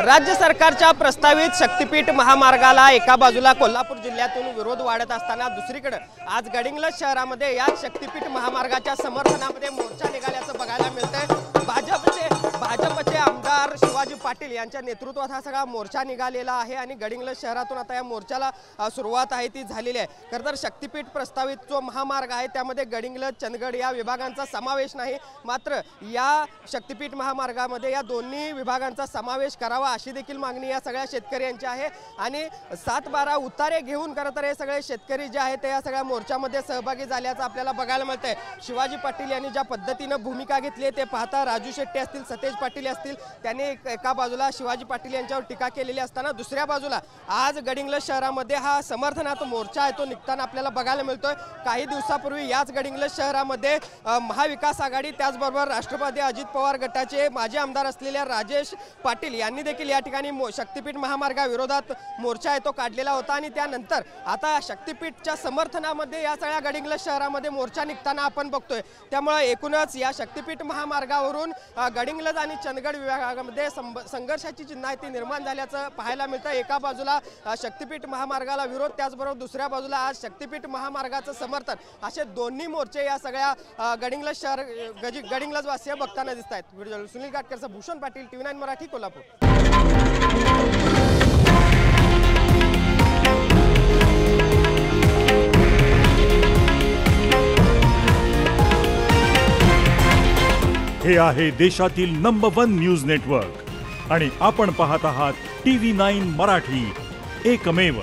राज्य सरकारच्या प्रस्तावित शक्तीपीठ महामार्गाला एका बाजूला कोल्हापूर जिल्ह्यातून विरोध वाढत असताना दुसरीकडे आज गडिंग्लज शहरामध्ये या शक्तीपीठ महामार्गाच्या समर्थनामध्ये मोर्चा निघाल्याचं बघायला मिळतंय। भाजपचे आमदार शिवाजी पाटील यांच्या नेतृत्वात हा सगळा मोर्चा निघालेला आहे आणि गडिंग्लज शहरातून आता या मोर्चाला सुरुवात आहे ती झालेली आहे। खरं तर शक्तीपीठ प्रस्तावित जो महामार्ग आहे त्यामध्ये गडिंग्लज चंदगड या विभागांचा समावेश नाही, मात्र या शक्तीपीठ महामार्गामध्ये या दोन्ही विभागांचा समावेश करावा अशी देखील मागणी या सगळ्या शेतकऱ्यांची आहे। आणि 7-12 उतारे घेऊन खरं तर हे सगळे शेतकरी जे आहेत ते या सगळ्या मोर्चामध्ये सहभागी झाल्याचं आपल्याला बघायला मिळतंय। शिवाजी पाटील यांनी ज्या पद्धतीने भूमिका घेतली ते पाहता राजू शेट्टी असतील, सतेज पाटील असतील, त्यांनी एका बाजूला शिवाजी पाटील यांच्यावर टीका केलेली असताना दुसऱ्या बाजूला आज गडिंग्लज शहरामध्ये हा समर्थनार्थ मोर्चा आहे तो निघताना आपल्याला बघायला मिळतोय। काही दिवसापूर्वी याच गडिंग्लज शहरामध्ये महाविकास आघाडी त्याचबरोबर राष्ट्रवादी अजित पवार गटाचे माजी आमदार असलेल्या राजेश पाटील यांनी देखील या ठिकाणी शक्तीपीठ महामार्गाविरोधात मोर्चा आहे तो काढलेला होता आणि त्यानंतर आता शक्तीपीठच्या समर्थनामध्ये या सगळ्या गडिंग्लज शहरामध्ये मोर्चा निघताना आपण बघतोय। त्यामुळे एकूणच या शक्तीपीठ महामार्गावरून गडिंग्लज आणि चंदगड विभागामध्ये संघर्षाची चिन्ह ती निर्माण झाल्याचं पाहायला मिळतं। एका बाजूला शक्तीपीठ महामार्गाला विरोध, त्याचबरोबर दुसऱ्या बाजूला आज शक्तीपीठ महामार्गाचं समर्थन असे दोन्ही मोर्चे या सगळ्या गडिंग्लज वासिय बघताना दिसत आहेत। व्हिडिओ सुनील काटकरचा भूषण पाटील, TV9 मराठी, कोल्हापूर। हे आहे देशातील नंबर 1 न्यूज नेटवर्क आणि आपण पाहत आहात TV9 मराठी, एकमेव।